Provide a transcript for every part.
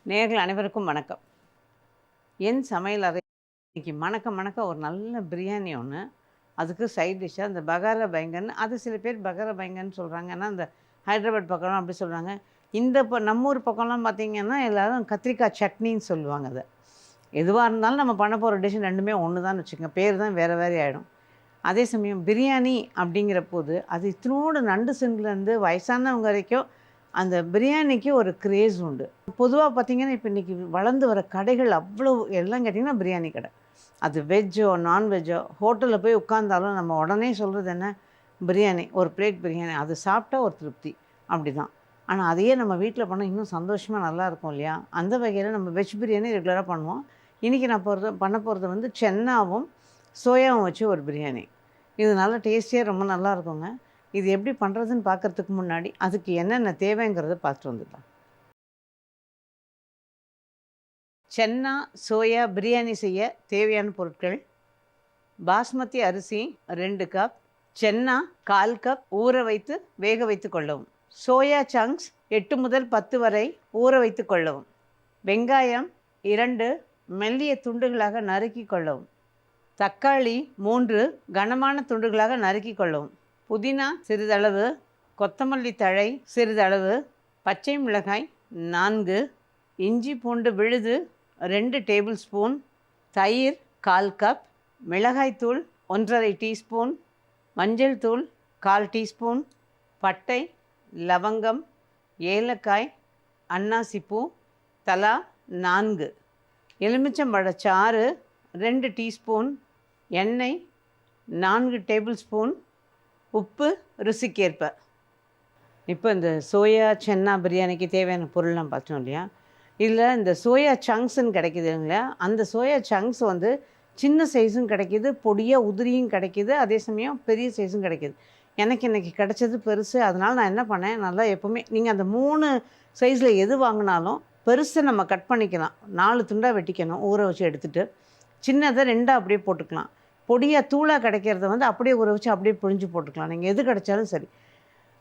நேயர்கள் அனைவருக்கும் வணக்கம். என் சமையல் அறை இன்னைக்கு மணக்க மணக்க ஒரு நல்ல பிரியாணி ஒன்று, அதுக்கு சைட் டிஷ்ஷாக அந்த பகாரா பயங்கன்னு, அது சில பேர் பகாரா பயங்கன்னு சொல்கிறாங்க. ஆனால் அந்த ஹைதராபாத் பக்கம்லாம் அப்படி சொல்கிறாங்க. இந்த நம்ம ஊர் பக்கம்லாம் பார்த்திங்கன்னா எல்லோரும் கத்திரிக்காய் சட்னின்னு சொல்லுவாங்க. அதை எதுவாக இருந்தாலும் நம்ம பண்ண போகிற டிஷ் ரெண்டுமே ஒன்று தான் வச்சுக்கோங்க, பேர் தான் வேறு வேறு ஆகிடும். அதே சமயம் பிரியாணி அப்படிங்கிற போது அது இத்தினோடு நண்டு சிந்துலேருந்து வயசானவங்க வரைக்கும் அந்த பிரியாணிக்கு ஒரு கிரேஸ் உண்டு. பொதுவாக பார்த்திங்கன்னா இப்போ இன்றைக்கி வளர்ந்து வர கடைகள் அவ்வளோ எல்லாம் கேட்டிங்கன்னா பிரியாணி கடை. அது வெஜ்ஜோ நான்வெஜ்ஜோ ஹோட்டலில் போய் உட்காந்தாலும் நம்ம உடனே சொல்கிறது என்ன, பிரியாணி, ஒரு பிளேட் பிரியாணி, அது சாப்பிட்டா ஒரு திருப்தி அப்படி தான். ஆனால் அதையே நம்ம வீட்டில் பண்ணால் இன்னும் சந்தோஷமாக நல்லாயிருக்கும் இல்லையா? அந்த வகையில் நம்ம வெஜ் பிரியாணி ரெகுலராக பண்ணுவோம். இன்றைக்கி நான் பண்ண போகிறது வந்து சென்னாவும் சோயாவும் வச்சு ஒரு பிரியாணி. இது நல்லா டேஸ்டியாக ரொம்ப நல்லா இருக்குங்க. இது எப்படி பண்ணுறதுன்னு பார்க்குறதுக்கு முன்னாடி அதுக்கு என்னென்ன தேவைங்கிறத பார்த்துட்டு வந்துடலாம். சென்னா சோயா பிரியாணி செய்ய தேவையான பொருட்கள்: பாஸ்மதி அரிசி 2 கப், சென்னா 1/4 கப் ஊற வைத்து வேக வைத்து கொள்ளவும், சோயா சங்க்ஸ் 8 முதல் 10 வரை ஊற வைத்து கொள்ளவும், வெங்காயம் 2 மெல்லிய துண்டுகளாக நறுக்கி கொள்ளவும், தக்காளி 3 கனமான துண்டுகளாக நறுக்கி கொள்ளவும், புதினா சிறிதளவு, கொத்தமல்லி தழை சிறிதளவு, பச்சை மிளகாய் 4, இஞ்சி பூண்டு விழுது 2 டேபிள் ஸ்பூன், தயிர் 1/4 கப், மிளகாய்த்தூள் 1½ டீஸ்பூன், மஞ்சள் தூள் 1/4 டீஸ்பூன், பட்டை, லவங்கம், ஏலக்காய், அன்னாசிப்பூ தலா 4, எலுமிச்சம்பழச்சாறு 2 டீஸ்பூன், எண்ணெய் 4 டேபிள் ஸ்பூன், உப்பு ருசிக்கேற்ப. இப்போ இந்த சோயா சென்னா பிரியாணிக்கு தேவையான பொருள்லாம் பார்த்தோம் இல்லையா? இதில் இந்த சோயா சங்க்ஸ்ன்னு கிடைக்கிது இல்லைங்களா? அந்த சோயா சங்க்ஸ் வந்து சின்ன சைஸும் கிடைக்கிது, பொடியாக உதிரியும் கிடைக்கிது, அதே சமயம் பெரிய சைஸும் கிடைக்கிது. எனக்கு இன்றைக்கி கிடச்சது பெருசு. அதனால் நான் என்ன பண்ணேன், நல்லா எப்போவுமே நீங்கள் அந்த 3 சைஸில் எது வாங்கினாலும் பெருசை நம்ம கட் பண்ணிக்கலாம். 4 துண்டாக வெட்டிக்கணும், ஊற வச்சு எடுத்துகிட்டு. சின்னதை 2ஆக அப்படியே போட்டுக்கலாம். பொடியாக தூளாக கிடைக்கிறத வந்து அப்படியே ஊற வச்சு அப்படியே புழிஞ்சு போட்டுக்கலாம், நீங்கள் எது கிடைச்சாலும் சரி.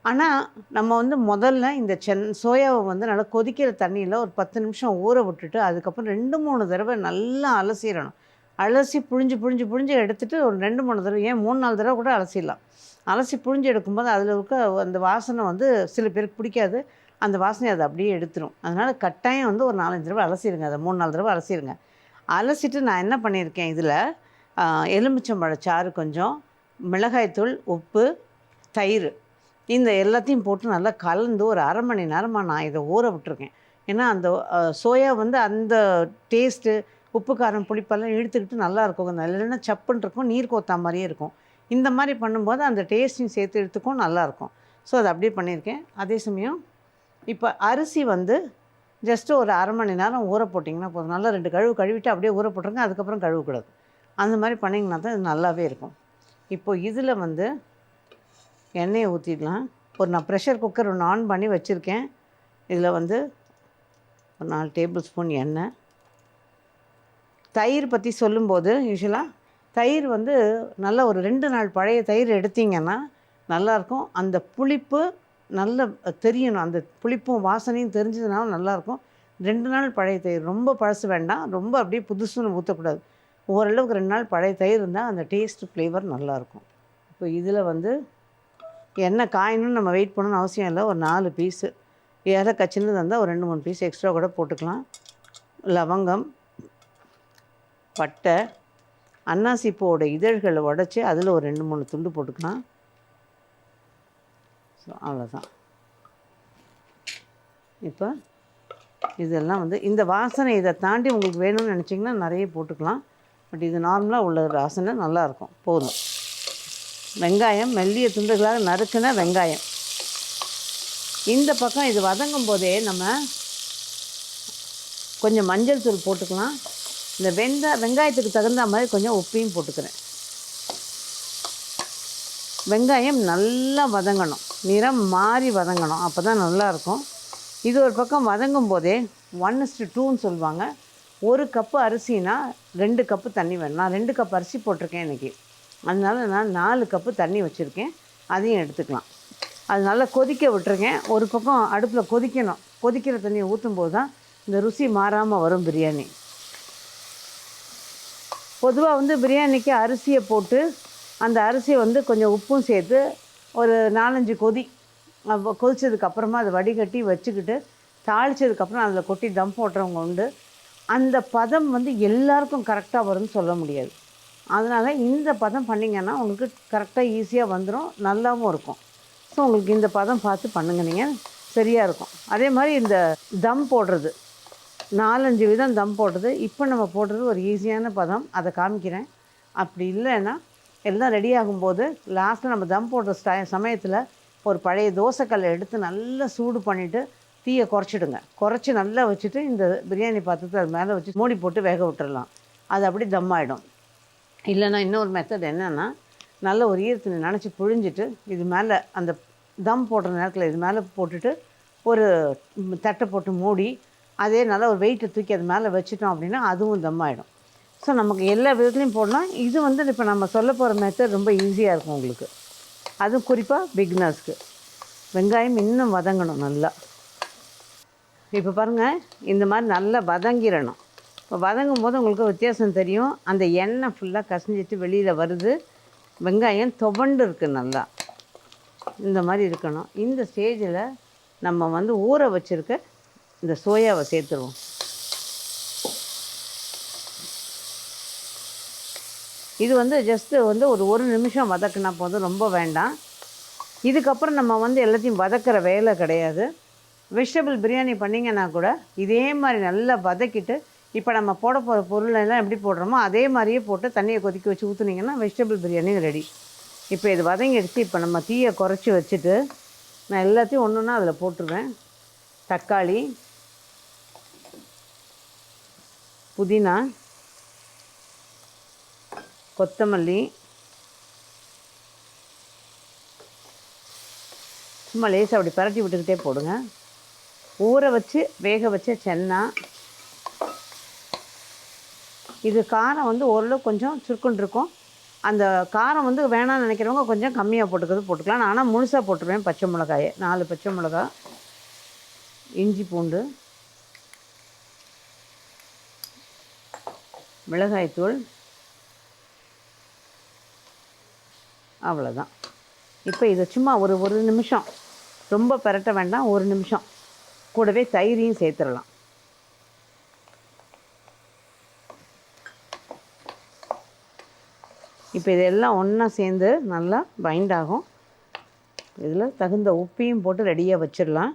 ஆனால் நம்ம வந்து முதல்ல இந்த சோயாவை வந்து நல்லா கொதிக்கிற தண்ணியில் ஒரு 10 நிமிஷம் ஊற விட்டுட்டு அதுக்கப்புறம் 2-3 தடவை நல்லா அலசிடணும். அலசி புழிஞ்சு எடுத்துகிட்டு ஒரு 2-3 தடவை, ஏன் 3-4 தடவை கூட அலசிடலாம். அலசி புழிஞ்சு எடுக்கும்போது அதில் இருக்க அந்த வாசனை வந்து சில பேருக்கு பிடிக்காது, அந்த வாசனை அதை அப்படியே எடுத்துரும். அதனால் கட்டாயம் வந்து ஒரு 4-5 தடவை அலசிடுங்க, அதை 3-4 தடவை அலசிடுங்க. அலசிட்டு நான் என்ன பண்ணியிருக்கேன், இதில் எலுமிச்சம்பழச்சாறு கொஞ்சம், மிளகாய்த்தூள், உப்பு, தயிர், இந்த எல்லாத்தையும் போட்டு நல்லா கலந்து ஒரு 1/2 மணி நேரமாக நான் இதை ஊற விட்டுருக்கேன். ஏன்னா அந்த சோயா வந்து அந்த டேஸ்ட்டு, உப்பு காரம் புளிப்பெல்லாம் இழுத்துக்கிட்டு நல்லாயிருக்கும். இல்லைன்னா சப்புன்னு இருக்கும், நீர் கோத்தா மாதிரியே இருக்கும். இந்த மாதிரி பண்ணும்போது அந்த டேஸ்ட்டையும் சேர்த்து எடுத்துக்கும், நல்லாயிருக்கும். ஸோ அதை அப்படியே பண்ணியிருக்கேன். அதே சமயம் இப்போ அரிசி வந்து ஜஸ்ட்டு ஒரு 1/2 மணி நேரம் ஊற போட்டிங்கன்னா போதும். நல்லா 2 கழுவிட்டு அப்படியே ஊற போட்டுருங்க, அதுக்கப்புறம் கழுவக்கூடாது. அந்த மாதிரி பண்ணிங்கன்னா தான் இது நல்லாவே இருக்கும். இப்போது இதில் வந்து எண்ணெயை ஊற்றிடலாம். நான் ப்ரெஷர் குக்கர் ஒன்று ஆன் பண்ணி வச்சுருக்கேன். இதில் வந்து ஒரு 4 டேபிள் ஸ்பூன் எண்ணெய். தயிர் பற்றி சொல்லும்போது யூஸ்வலாக தயிர் வந்து நல்லா ஒரு 2 நாள் பழைய தயிர் எடுத்திங்கன்னா நல்லாயிருக்கும். அந்த புளிப்பு நல்லா தெரியணும், அந்த புளிப்பும் வாசனையும் தெரிஞ்சதுனால நல்லாயிருக்கும். 2 நாள் பழைய தயிர், ரொம்ப பழசு வேண்டாம், ரொம்ப அப்படியே புதுசுன்னு ஊற்றக்கூடாது. ஓரளவுக்கு 2 நாள் பழைய தயிர் இருந்தால் அந்த டேஸ்ட்டு ஃப்ளேவர் நல்லாயிருக்கும். இப்போ இதில் வந்து எண்ணெய் காயணும்னு நம்ம வெயிட் பண்ணணும்னு அவசியம் இல்லை. ஒரு 4 பீஸு ஏலக்காய் சின்னதாக இருந்தால் ஒரு 2-3 பீஸ் எக்ஸ்ட்ரா கூட போட்டுக்கலாம். லவங்கம், பட்டை, அன்னாசி பூவோட இதழ்களை உடச்சி அதில் ஒரு 2-3 துண்டு போட்டுக்கலாம். ஸோ அவ்வளோதான். இப்போ இதெல்லாம் வந்து இந்த வாசனை இதை தாண்டி உங்களுக்கு வேணும்னு நினச்சிங்கன்னா நிறைய போட்டுக்கலாம். பட் இது நார்மலாக உள்ள வாசனை நல்லாயிருக்கும், போதும். வெங்காயம் மெல்லிய துண்டுகளாக நறுக்கின வெங்காயம். இந்த பக்கம் இது வதங்கும் போதே நம்ம கொஞ்சம் மஞ்சள் தூள் போட்டுக்கலாம். இந்த வெங்காயத்துக்கு தகுந்த மாதிரி கொஞ்சம் உப்பையும் போட்டுக்கிறேன். வெங்காயம் நல்லா வதங்கணும், நிறம் மாறி வதங்கணும், அப்போ தான் நல்லாயிருக்கும். இது ஒரு பக்கம் வதங்கும் போதே 1:2ன்னு சொல்லுவாங்க. 1 கப்பு அரிசினா 2 கப்பு தண்ணி வேணும். நான் 2 கப் அரிசி போட்டிருக்கேன் இன்றைக்கி, அதனால் நான் 4 கப்பு தண்ணி வச்சுருக்கேன், அதையும் எடுத்துக்கலாம். அது நல்லா கொதிக்க விட்டுருங்க. ஒரு பக்கம் அடுப்பில் கொதிக்கணும். கொதிக்கிற தண்ணியை ஊற்றும்போது தான் இந்த ருசி மாறாமல் வரும் பிரியாணி. பொதுவாக வந்து பிரியாணிக்கு அரிசியை போட்டு அந்த அரிசியை வந்து கொஞ்சம் உப்பும் சேர்த்து ஒரு 4-5 கொதி கொதிச்சதுக்கப்புறமா அதை வடிகட்டி வச்சுக்கிட்டு தாளித்ததுக்கப்புறம் அதில் கொட்டி தம் போட்டுறவங்க உண்டு. அந்த பதம் வந்து எல்லாருக்கும் கரெக்டாக வரும்னு சொல்ல முடியாது. அதனால் இந்த பதம் பண்ணிங்கன்னா உங்களுக்கு கரெக்டாக ஈஸியாக வந்துடும், நல்லாவும் இருக்கும். ஸோ உங்களுக்கு இந்த பதம் பார்த்து பண்ணுங்க, நீங்கள் சரியாக இருக்கும். அதே மாதிரி இந்த தம் போடுறது 4-5 விதம் தம் போடுறது. இப்போ நம்ம போடுறது ஒரு ஈஸியான பதம், அதை காமிக்கிறேன். அப்படி இல்லைன்னா எல்லாம் ரெடி ஆகும்போது லாஸ்ட்டில் நம்ம தம் போடுற சமயத்தில் ஒரு பழைய தோசைக்கல்லை எடுத்து நல்லா சூடு பண்ணிவிட்டு தீயை குறைச்சிடுங்க. குறைச்சி நல்லா வச்சுட்டு இந்த பிரியாணி பாத்திரத்தை அது மேலே வச்சு மூடி போட்டு வேக விட்டுறலாம். அது அப்படி தம் ஆகிடும். இல்லைன்னா இன்னொரு மெத்தட் என்னென்னா, நல்ல ஒரு ஈரத்துணி நினச்சி புழிஞ்சிட்டு இது மேலே அந்த தம் போடுற நேரத்தில் இது மேலே போட்டுட்டு ஒரு தட்டை போட்டு மூடி அதே நல்லா ஒரு வெயிட்டை தூக்கி அது மேலே வச்சுட்டோம் அப்படின்னா அதுவும் தம் ஆகிடும். ஸோ நமக்கு எல்லா விதத்துலையும் போடலாம். இது வந்து இப்போ நம்ம சொல்ல போகிற மெத்தட் ரொம்ப ஈஸியாக இருக்கும் உங்களுக்கு. அதுவும் குறிப்பாக பிகினர்ஸ்க்கு. வெங்காயம் இன்னும் வதங்கணும் நல்லா. இப்போ பாருங்கள், இந்த மாதிரி நல்லா வதங்கிடணும். இப்போ வதங்கும் போது உங்களுக்கு வித்தியாசம் தெரியும். அந்த எண்ணெய் ஃபுல்லாக கசிஞ்சிட்டு வெளியில் வருது. வெங்காயம் துவண்டு இருக்குது நல்லா. இந்த மாதிரி இருக்கணும். இந்த ஸ்டேஜில் நம்ம வந்து ஊற வச்சுருக்க இந்த சோயாவை சேர்த்துருவோம். இது வந்து ஜஸ்ட்டு வந்து ஒரு நிமிஷம் வதக்குனா போதும், ரொம்ப வேண்டாம். இதுக்கப்புறம் நம்ம வந்து எல்லாத்தையும் வதக்கிற வேலை கிடையாது. வெஜிடபிள் பிரியாணி பண்ணிங்கன்னா கூட இதே மாதிரி நல்லா வதக்கிட்டு இப்போ நம்ம போட போகிற பொருளெல்லாம் எப்படி போடுறோமோ அதே மாதிரியே போட்டு தண்ணியை கொதிக்க வச்சு ஊற்றுனீங்கன்னா வெஜிடபிள் பிரியாணி ரெடி. இப்போ இது வதங்கிடுச்சு. இப்போ நம்ம தீயை குறைச்சி வச்சுட்டு நான் எல்லாத்தையும் ஒன்று ஒன்றா அதில் போட்டுருவேன். தக்காளி, புதினா, கொத்தமல்லி, சும்மா லேசாக அப்படி பரட்டி விட்டுக்கிட்டே போடுங்க. ஊற வச்சு வேக வச்ச சென்னா. இது காரம் வந்து ஓரளவு கொஞ்சம் சுருக்குன்னு இருக்கும். அந்த காரம் வந்து வேணாம்னு நினைக்கிறவங்க கொஞ்சம் கம்மியாக போட்டுக்கலாம். நான் ஆனால் முழுசாக போட்டுருவேன். பச்சை மிளகாயை 4 பச்சை மிளகா, இஞ்சி பூண்டு, மிளகாய்த்தூள், அவ்வளோதான். இப்போ இதை சும்மா ஒரு நிமிஷம், ரொம்ப பரட்ட வேண்டாம், 1 நிமிஷம். கூடவே தயிரையும் சேர்த்துடலாம். இப்போ இதெல்லாம் ஒன்றா சேர்ந்து நல்லா பைண்ட் ஆகும். இதில் தகுந்த உப்பையும் போட்டு ரெடியாக வச்சிடலாம்.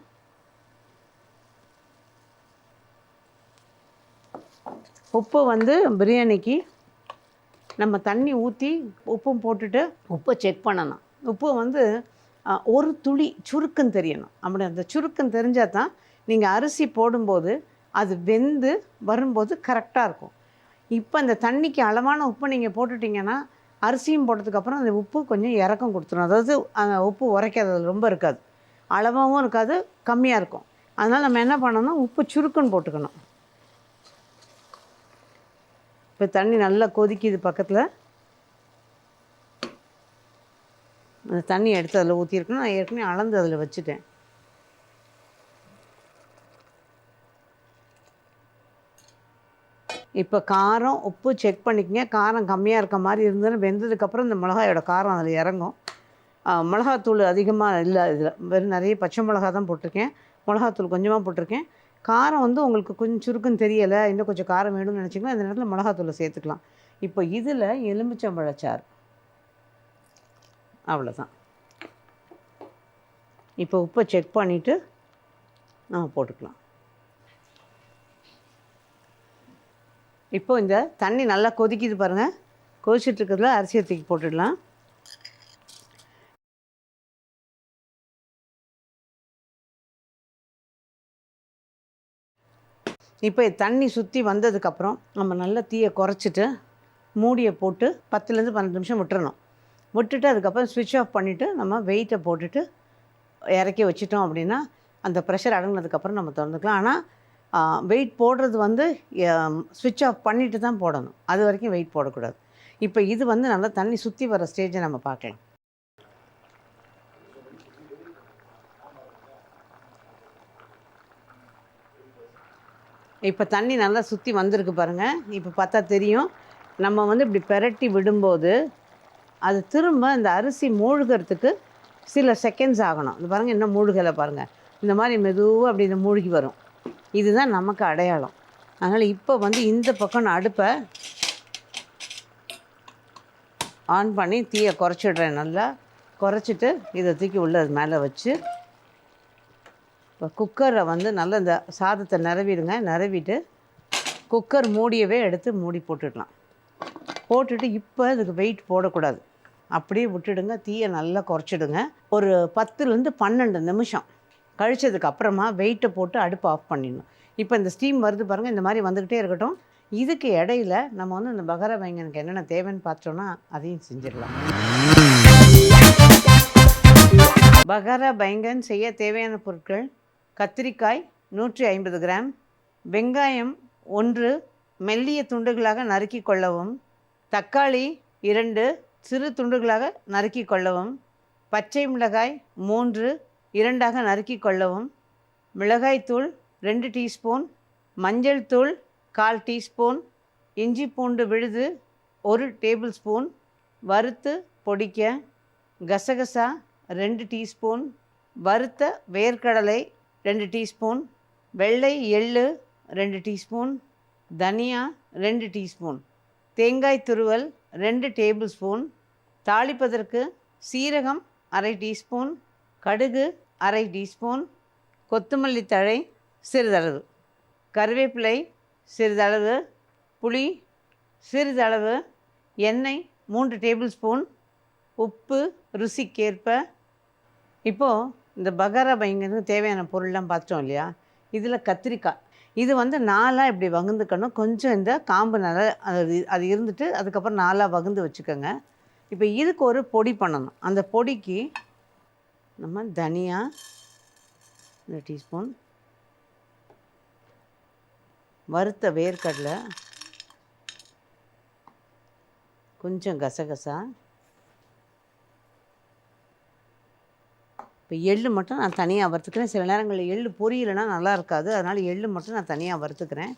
உப்பு வந்து பிரியாணிக்கு நம்ம தண்ணி ஊற்றி உப்பும் போட்டுட்டு உப்பை செக் பண்ணணும். உப்பு வந்து ஒரு துளி சுருக்குன்னு தெரியணும். அப்படி அந்த சுருக்குன்னு தெரிஞ்சால் தான் நீங்கள் அரிசி போடும்போது அது வெந்து வரும்போது கரெக்டாக இருக்கும். இப்போ அந்த தண்ணிக்கு அளவான உப்பு நீங்கள் போட்டுட்டிங்கன்னா அரிசியும் போட்டதுக்கப்புறம் அந்த உப்பு கொஞ்சம் இறக்கம் கொடுத்துரும். அதாவது அந்த உப்பு உரைக்காது, ரொம்ப இருக்காது, அளவாகவும் இருக்காது, கம்மியாக இருக்கும். அதனால் நம்ம என்ன பண்ணணும், உப்பு சுருக்குன்னு போட்டுக்கணும். இப்போ தண்ணி நல்லா கொதிக்குது பக்கத்தில். அந்த தண்ணி எடுத்து அதில் ஊற்றிருக்கணும். நான் ஏற்கனவே அளந்து அதில் வச்சுட்டேன். இப்போ காரம் உப்பு செக் பண்ணிக்கங்க. காரம் கம்மியாக இருக்க மாதிரி இருந்ததுன்னு வெந்ததுக்கப்புறம் இந்த மிளகாயோட காரம் அதில் இறங்கும். மிளகாத்தூள் அதிகமாக இல்லை இதில், வெறும் நிறைய பச்சை மிளகா தான் போட்டிருக்கேன். மிளகாத்தூள் கொஞ்சமாக போட்டிருக்கேன். காரம் வந்து உங்களுக்கு கொஞ்சம் சுருக்குன்னு தெரியலை, இன்னும் கொஞ்சம் காரம் வேணும்னு நினச்சிங்கன்னா இந்த நேரத்தில் மிளகாத்தூளை சேர்த்துக்கலாம். இப்போ இதில் எலுமிச்சம்பழச்சாறு, அவ்வளோதான். இப்போ உப்பை செக் பண்ணிவிட்டு நம்ம போட்டுக்கலாம். இப்போ இந்த தண்ணி நல்லா கொதிக்குது பாருங்கள். கொதிச்சிட்ருக்கிறதுல அரிசியை தூக்கி போட்டுடலாம். இப்போ தண்ணி சுற்றி வந்ததுக்கப்புறம் நம்ம நல்லா தீயை குறைச்சிட்டு மூடியை போட்டு 10லேருந்து 12 நிமிஷம் விட்டுறணும். விட்டுட்டு அதுக்கப்புறம் ஸ்விட்ச் ஆஃப் பண்ணிவிட்டு நம்ம வெயிட்டை போட்டுட்டு இறக்கி வச்சிட்டோம் அப்படின்னா அந்த ப்ரெஷர் அடங்கினதுக்கப்புறம் நம்ம திறந்துக்கலாம். ஆனால் வெயிட் போடுறது வந்து ஸ்விட்ச் ஆஃப் பண்ணிவிட்டு தான் போடணும். அது வரைக்கும் வெயிட் போடக்கூடாது. இப்போ இது வந்து நல்லா தண்ணி சுற்றி வர ஸ்டேஜை நம்ம பார்க்கலாம். இப்போ தண்ணி நல்லா சுற்றி வந்திருக்கு பாருங்கள். இப்போ பார்த்தா தெரியும். நம்ம வந்து இப்படி பெரட்டி விடும்போது அது திரும்ப இந்த அரிசி மூழ்கிறதுக்கு சில செகண்ட்ஸ் ஆகணும். இது பாருங்கள், இன்னும் மூழ்கலை பாருங்கள். இந்த மாதிரி மெதுவாக அப்படி இந்த மூழ்கி வரும். இதுதான் நமக்கு அடையாளம். அதனால் இப்போ வந்து இந்த பக்கம் நான் அடுப்பை ஆன் பண்ணி தீயை குறைச்சிடுறேன். நல்லா குறைச்சிட்டு இதை தூக்கி உள்ள மேலே வச்சு இப்போ குக்கரை வந்து நல்லா இந்த சாதத்தை நிரவிடுங்க. நிரவிட்டு குக்கர் மூடியவே எடுத்து மூடி போட்டுடலாம். போட்டுட்டு இப்போ இதுக்கு வெயிட் போடக்கூடாது, அப்படியே விட்டுடுங்க. தீயை நல்லா குறைச்சிடுங்க. ஒரு 10லேருந்து 12 நிமிஷம் கழிச்சதுக்கு அப்புறமா வெயிட்டை போட்டு அடுப்பு ஆஃப் பண்ணிடணும். இப்போ இந்த ஸ்டீம் வருது பாருங்கள், இந்த மாதிரி வந்துக்கிட்டே இருக்கட்டும். இதுக்கு இடையில நம்ம வந்து இந்த பகாரா பைங்கனுக்கு என்னென்ன தேவைன்னு பார்த்தோன்னா அதையும் செஞ்சிடலாம். பகாரா பைங்கன் செய்ய தேவையான பொருட்கள்: கத்திரிக்காய் 150 கிராம், வெங்காயம் 1 மெல்லிய துண்டுகளாக நறுக்கி கொள்ளவும், தக்காளி 2 சிறு துண்டுகளாக நறுக்கி கொள்ளவும், பச்சை மிளகாய் 3 2ஆக நறுக்கி கொள்ளவும், மிளகாய்த்தூள் 2 டீஸ்பூன், மஞ்சள் தூள் 1/4 டீஸ்பூன், இஞ்சி பூண்டு விழுது 1 டேபிள் ஸ்பூன், வறுத்து பொடிக்க கசகசா 2 டீஸ்பூன், வறுத்த வேர்க்கடலை 2 டீஸ்பூன், வெள்ளை எள்ளு 2 டீஸ்பூன், தனியா 2 டீஸ்பூன், தேங்காய் துருவல் 2 டேபிள் ஸ்பூன், தாளிப்பதற்கு சீரகம் 1/2 டீஸ்பூன், கடுகு 1/2 டீஸ்பூன், கொத்தமல்லி தழை சிறிதளவு, கருவேப்பிலை சிறிதளவு, புளி சிறிதளவு, எண்ணெய் 3 டேபிள் ஸ்பூன், உப்பு ருசிக்கேற்ப. இப்போது இந்த பகாரா பைங்கனுக்கு தேவையான பொருள்லாம் பார்த்தோம் இல்லையா? இதில் கத்திரிக்காய் இது வந்து 4ஆக இப்படி வகுந்துக்கணும். கொஞ்சம் இந்த காம்பு நல்லா அது இருந்துட்டு அதுக்கப்புறம் 4ஆக வகுந்து வச்சுக்கோங்க. இப்போ இதுக்கு ஒரு பொடி பண்ணணும். அந்த பொடிக்கு நம்ம தனியா 1 டீஸ்பூன், வறுத்த வேர்க்கடலை, கொஞ்சம் கசகசா, இப்போ எள்ளு மட்டும் நான் தனியாக வறுத்துக்கிறேன். சில நேரங்களில் எள்ளு பொரியலைன்னா நல்லா இருக்காது, அதனால் எள்ளு மட்டும் நான் தனியாக வறுத்துக்கிறேன்.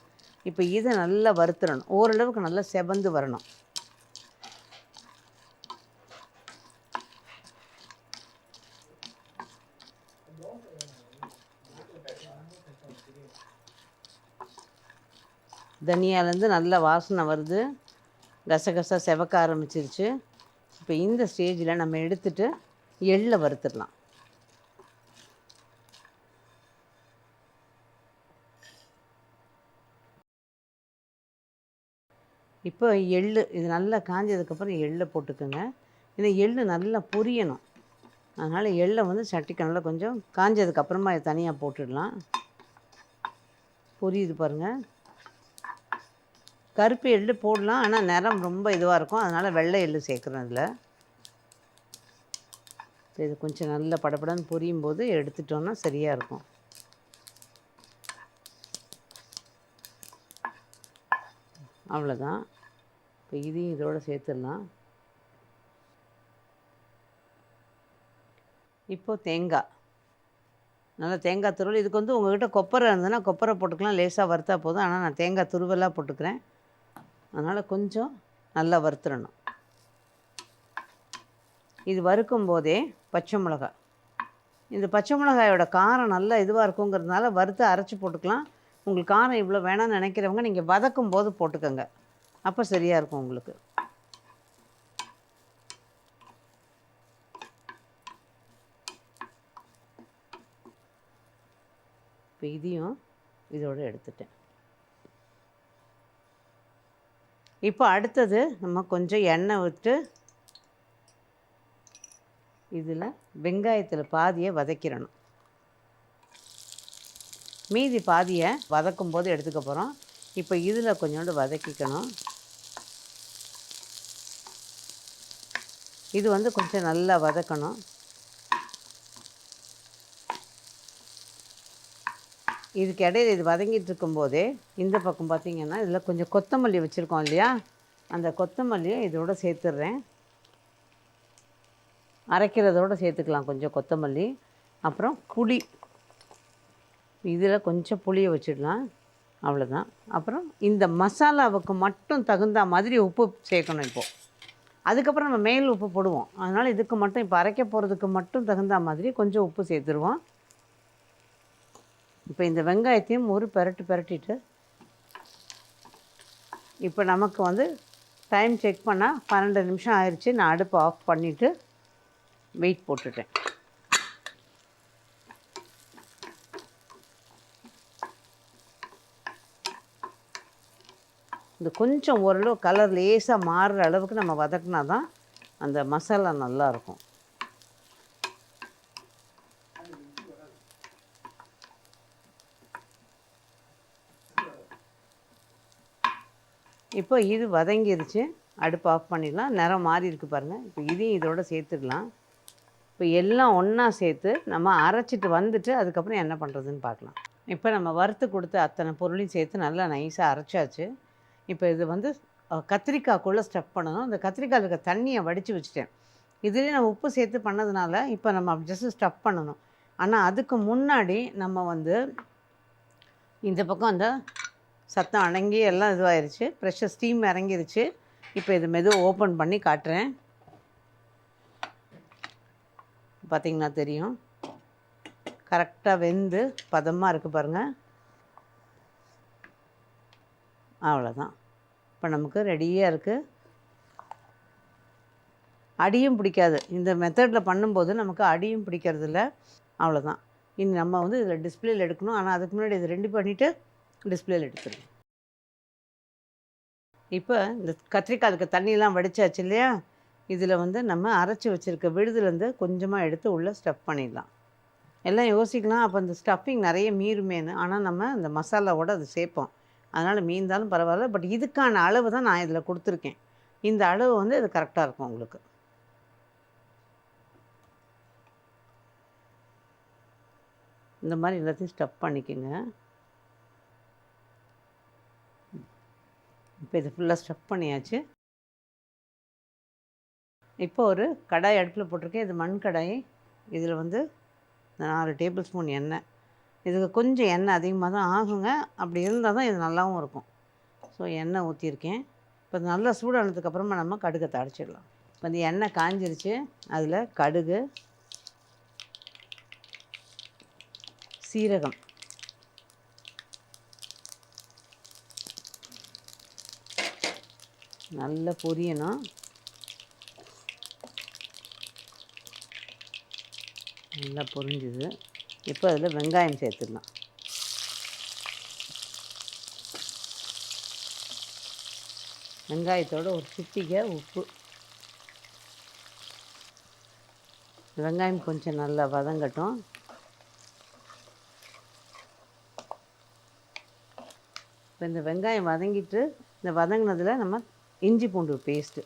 இப்போ இதை நல்லா வறுத்துடணும். ஓரளவுக்கு நல்லா செவந்து வரணும். தனியாலேருந்து நல்ல வாசனை வருது, கசகசா செவக்க ஆரம்பிச்சிருச்சு. இப்போ இந்த ஸ்டேஜில் நம்ம எடுத்துகிட்டு எள்ளை வறுத்துடலாம். இப்போ எள்ளு இது நல்லா காஞ்சதுக்கப்புறம் எள்ளை போட்டுக்கோங்க. ஏன்னா எள்ளு நல்லா பொரியணும், அதனால் எள்ளை வந்து சட்டிக்கு நல்லா கொஞ்சம் காஞ்சதுக்கப்புறமா இதை தனியாக போட்டுடலாம். பொரியுது பாருங்கள். கருப்பு எள்ளு போடலாம், ஆனால் நிறம் ரொம்ப இதுவாக இருக்கும், அதனால் வெள்ளை எள்ளு சேர்க்குறோம் இதில். இது கொஞ்சம் நல்ல படப்படன்னு பொரியும் போது எடுத்துட்டோன்னா சரியாக இருக்கும். அவ்வளோதான். இப்போ இதையும் இதோடு சேர்த்துடலாம். இப்போது தேங்காய், நல்லா தேங்காய் துருவல். இதுக்கு வந்து உங்கள்கிட்ட கொப்பரை இருந்ததுன்னா கொப்பரை போட்டுக்கலாம், லேசாக வறுத்தா போதும். ஆனால் நான் தேங்காய் துருவலாக போட்டுக்கிறேன், அதனால் கொஞ்சம் நல்லா வறுத்துடணும். இது வறுக்கும் போதே பச்சை மிளகாய், இந்த பச்சை மிளகாயோட காரம் நல்லா இதுவாக இருக்குங்கிறதுனால வறுத்து அரைச்சி போட்டுக்கலாம். உங்களுக்கு காரம் இவ்வளோ வேணாம்னு நினைக்கிறவங்க நீங்கள் வதக்கும் போது போட்டுக்கோங்க, அப்போ சரியாக இருக்கும் உங்களுக்கு. இப்போ இதையும் இதோடு எடுத்துட்டேன். இப்போ அடுத்தது நம்ம கொஞ்சம் எண்ணெய் விட்டு இதில் வெங்காயத்தில் பாதியை வதக்கிடணும். மீதி பாதியை வதக்கும் போது எடுத்துக்க போகிறோம். இப்போ இதில் கொஞ்சோண்டு வதக்கிக்கணும். இது வந்து கொஞ்சம் நல்லா வதக்கணும். இதுக்கு இடையில இது வதங்கிட்டு இருக்கும்போதே இந்த பக்கம் பார்த்திங்கன்னா இதில் கொஞ்சம் கொத்தமல்லி வச்சுருக்கோம் இல்லையா, அந்த கொத்தமல்லியை இதோடு சேர்த்துட்றேன். அரைக்கிறதோடு சேர்த்துக்கலாம் கொஞ்சம் கொத்தமல்லி. அப்புறம் புளி, இதில் கொஞ்சம் புளியை வச்சிடலாம். அவ்வளோதான். அப்புறம் இந்த மசாலாவுக்கு மட்டும் தகுந்த மாதிரி உப்பு சேர்க்கணும் இப்போது. அதுக்கப்புறம் நம்ம மேல் உப்பு போடுவோம். அதனால் இதுக்கு மட்டும் இப்போ அரைக்க போகிறதுக்கு மட்டும் தகுந்த மாதிரி கொஞ்சம் உப்பு சேர்த்துருவோம். இப்போ இந்த வெங்காயத்தையும் ஒரு பெரட்டிட்டு இப்போ நமக்கு வந்து டைம் செக் பண்ணால் 12 நிமிஷம் ஆயிடுச்சு. நான் அடுப்பை ஆஃப் பண்ணிவிட்டு வெயிட் போட்டுட்டேன். இந்த கொஞ்சம் ஓரளவு கலர் லேசாக மாறுற அளவுக்கு நம்ம வதக்கினா தான் அந்த மசாலா நல்லாயிருக்கும். இப்போ இது வதங்கிருச்சு. அடுப்பு ஆஃப் பண்ணிடலாம். நிறம் மாறி இருக்குது பாருங்கள். இப்போ இதையும் இதோட சேர்த்துக்கலாம். இப்போ எல்லாம் ஒன்றா சேர்த்து நம்ம அரைச்சிட்டு வந்துட்டு அதுக்கப்புறம் என்ன பண்ணுறதுன்னு பார்க்கலாம். இப்போ நம்ம வறுத்து கொடுத்த அத்தனை பொருளையும் சேர்த்து நல்லா நைஸாக அரைச்சாச்சு. இப்போ இது வந்து கத்திரிக்காய்க்குள்ளே ஸ்டஃப் பண்ணணும். அந்த கத்திரிக்காயில் இருக்க தண்ணியை வடித்து வச்சுட்டேன். இதுலேயே நம்ம உப்பு சேர்த்து பண்ணதுனால இப்போ நம்ம ஜஸ்ட்டு ஸ்டஃப் பண்ணணும். ஆனால் அதுக்கு முன்னாடி நம்ம வந்து இந்த பக்கம் அந்த சத்தம் அடங்கி எல்லாம் இதுவாகிருச்சு. Pressure steam இறங்கிருச்சு. இப்போ இது மெதுவாக ஓப்பன் பண்ணி காட்டுறேன். பார்த்திங்கன்னா தெரியும், கரெக்டாக வெந்து பதமாக இருக்குது பாருங்கள். அவ்வளோதான். இப்போ நமக்கு ரெடியாக இருக்குது. அடியும் பிடிக்காது. இந்த மெத்தடில் பண்ணும்போது நமக்கு அடியும் பிடிக்கிறதில்ல. அவ்வளோதான். இனி நம்ம வந்து இதில் டிஸ்பிளேயில் எடுக்கணும். ஆனால் அதுக்கு முன்னாடி இதை ரெடி பண்ணிவிட்டு டிஸ்பிளேயில் எடுத்துருங்க. இப்போ இந்த கத்திரிக்காய்க்கு தண்ணியெலாம் வடித்தாச்சு இல்லையா? இதில் வந்து நம்ம அரைச்சி வச்சுருக்க விழுதுலேருந்து கொஞ்சமாக எடுத்து உள்ளே ஸ்டஃப் பண்ணிடலாம். எல்லாம் யோசிக்கலாம், அப்போ இந்த ஸ்டஃபிங் நிறைய மீறுமேனு. ஆனால் நம்ம இந்த மசாலாவோடு அது சேர்ப்போம். அதனால் மீந்தாலும் பரவாயில்ல. பட் இதுக்கான அளவு தான் நான் இதில் கொடுத்துருக்கேன். இந்த அளவு வந்து இது கரெக்டாக இருக்கும் உங்களுக்கு. இந்த மாதிரி எல்லாத்தையும் ஸ்டஃப் பண்ணிக்கோங்க. இப்போ இது ஃபுல்லாக ஸ்டஃப் பண்ணியாச்சு. இப்போ ஒரு கடாய் அடுப்பில் போட்டிருக்கேன். இது மண் கடாய். இதில் வந்து 4 டேபிள் ஸ்பூன் எண்ணெய். இதுக்கு கொஞ்சம் எண்ணெய் அதிகமாக தான் ஆகுங்க. அப்படி இருந்தால் தான் இது நல்லாவும் இருக்கும். ஸோ எண்ணெய் ஊற்றிருக்கேன். இப்போ நல்லா சூடானதுக்கப்புறமா நம்ம கடுகை தாளிச்சிடலாம். இப்போ இந்த எண்ணெய் காஞ்சிருச்சு. அதில் கடுகு, சீரகம், நல்லா பொரியணும். நல்லா பொரிஞ்சுது. இப்போ அதில் வெங்காயம் சேர்த்துடலாம். வெங்காயத்தோடு ஒரு சிட்டிகை உப்பு. வெங்காயம் கொஞ்சம் நல்லா வதங்கட்டும். இப்போ இந்த வெங்காயம் வதங்கிட்டு இந்த வதங்கினதில் நம்ம இஞ்சி பூண்டு பேஸ்ட்டு,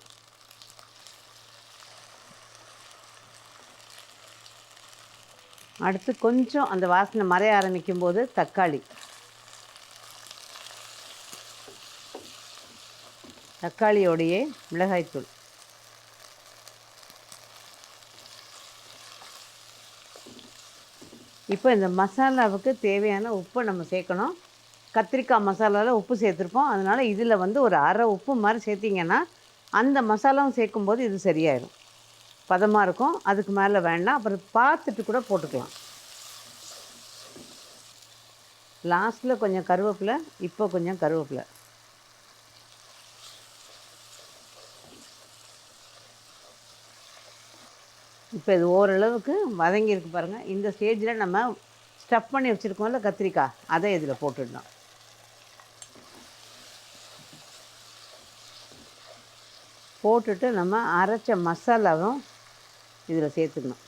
அடுத்து கொஞ்சம் அந்த வாசனை மறைய ஆரம்பிக்கும் போது தக்காளியோடையே மிளகாய்த்தூள், இப்போ இந்த மசாலாவுக்கு தேவையான உப்பை நம்ம சேர்க்கணும். கத்திரிக்காய் மசாலாவில் உப்பு சேர்த்துருப்போம். அதனால் இதில் வந்து ஒரு அரை உப்பு மாதிரி சேர்த்திங்கன்னா அந்த மசாலாவும் சேர்க்கும்போது இது சரியாயிடும், பதமாக இருக்கும். அதுக்கு மேலே வேண்டாம். அப்புறம் பார்த்துட்டு கூட போட்டுக்கலாம். லாஸ்ட்டில் கொஞ்சம் கருவேப்பிலை, இப்போ கொஞ்சம் கருவேப்பிலை. இப்போ இது ஓரளவுக்கு வதங்கியிருக்கு பாருங்கள். இந்த ஸ்டேஜில் நம்ம ஸ்டஃப் பண்ணி வச்சுருக்கோம்ல கத்திரிக்காய், அதை இதில் போட்டுடலாம். போட்டுட்டு நம்ம அரைச்ச மசாலாவும் இதில் சேர்த்துக்கணும்.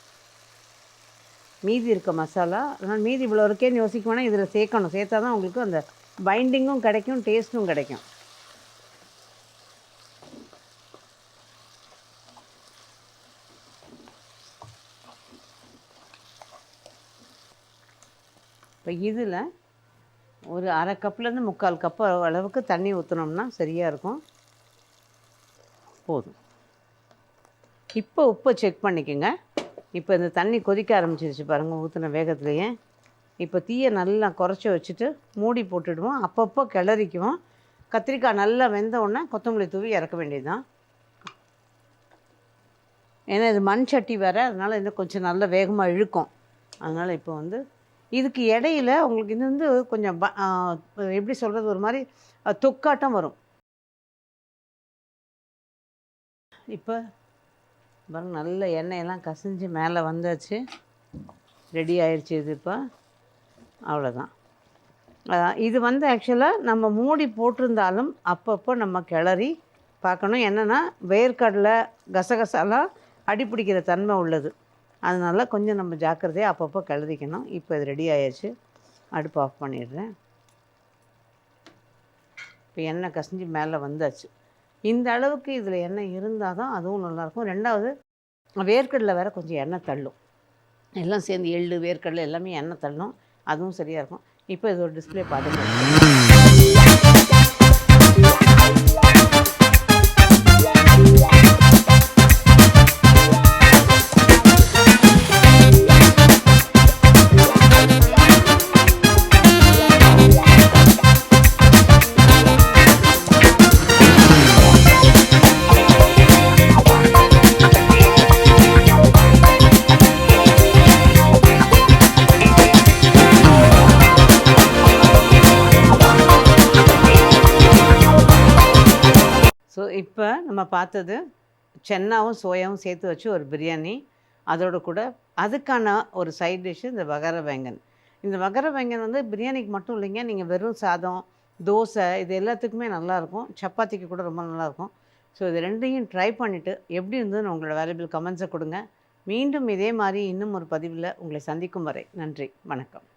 மீதி இருக்க மசாலா, அதனால் மீதி இவ்வளோ இருக்கேன்னு யோசிக்க வேணால் இதில் சேர்க்கணும். சேர்த்தா தான் உங்களுக்கு அந்த பைண்டிங்கும் கிடைக்கும், டேஸ்ட்டும் கிடைக்கும். இப்போ இதில் ஒரு அரை கப்லேருந்து 3/4 கப்பு அளவுக்கு தண்ணி ஊற்றினோம்னா சரியாக இருக்கும். போதும். இப்போ உப்பை செக் பண்ணிக்கோங்க. இப்போ இந்த தண்ணி கொதிக்க ஆரம்பிச்சிருச்சு பாருங்கள், ஊற்றின வேகத்துலேயே. இப்போ தீயை நல்லா குறைச்சி வச்சுட்டு மூடி போட்டுடுவோம். அப்பப்போ கிளறிக்குவோம். கத்திரிக்காய் நல்லா வெந்த உடனே கொத்தமல்லி தூவி இறக்க வேண்டியது தான். ஏன்னா இது மண் சட்டி வேறு, அதனால் இன்னும் கொஞ்சம் நல்லா வேகமாக இழுக்கும். அதனால் இப்போ வந்து இதுக்கு இடையில உங்களுக்கு இது வந்து கொஞ்சம் எப்படி சொல்கிறது, ஒரு மாதிரி தொக்காட்டம் வரும். இப்போ பாருங்க, நல்ல எண்ணெயெல்லாம் கசிஞ்சு மேலே வந்தாச்சு. ரெடி ஆயிடுச்சு இது. இப்போ அவ்வளோதான். இது வந்து ஆக்சுவலாக நம்ம மூடி போட்டிருந்தாலும் அப்பப்போ நம்ம கிளறி பார்க்கணும். என்னென்னா வேர்க்கடலை கசகசாலாம் அடிப்பிடிக்கிற தன்மை உள்ளது. அதனால் கொஞ்சம் நம்ம ஜாக்கிரதையாக அப்பப்போ கிளறிக்கணும். இப்போ இது ரெடி ஆயிடுச்சு. அடுப்பு ஆஃப் பண்ணிடுறேன். இப்போ எண்ணெய் கசிஞ்சு மேலே வந்தாச்சு. இந்த அளவுக்கு இதில் எண்ணெய் இருந்தால் தான் அதுவும் நல்லாயிருக்கும். ரெண்டாவது வேர்க்கடலை வேறு கொஞ்சம் எண்ணெய் தள்ளும். எல்லாம் சேர்ந்து எள்ளு வேர்க்கடலை எல்லாமே எண்ணெய் தள்ளும். அதுவும் சரியாக இருக்கும். இப்போ இது ஒரு டிஸ்பிளே பாருங்க. ஸோ இப்போ நம்ம பார்த்தது சென்னாவும் சோயாவும் சேர்த்து வச்சு ஒரு பிரியாணி. அதோடு கூட அதுக்கான ஒரு சைட் டிஷ்ஷு இந்த வகர பேங்கன். இந்த வகர பேங்கன் வந்து பிரியாணிக்கு மட்டும் இல்லைங்க, நீங்கள் வெறும் சாதம், தோசை இது எல்லாத்துக்குமே நல்லாயிருக்கும். சப்பாத்திக்கு கூட ரொம்ப நல்லாயிருக்கும். ஸோ இது ரெண்டையும் ட்ரை பண்ணிவிட்டு எப்படி இருந்ததுன்னு உங்களோட வேல்யூபிள் கமெண்ட்ஸை கொடுங்க. மீண்டும் இதே மாதிரி இன்னும் ஒரு பதிவில் உங்களை சந்திக்கும் வரை நன்றி, வணக்கம்.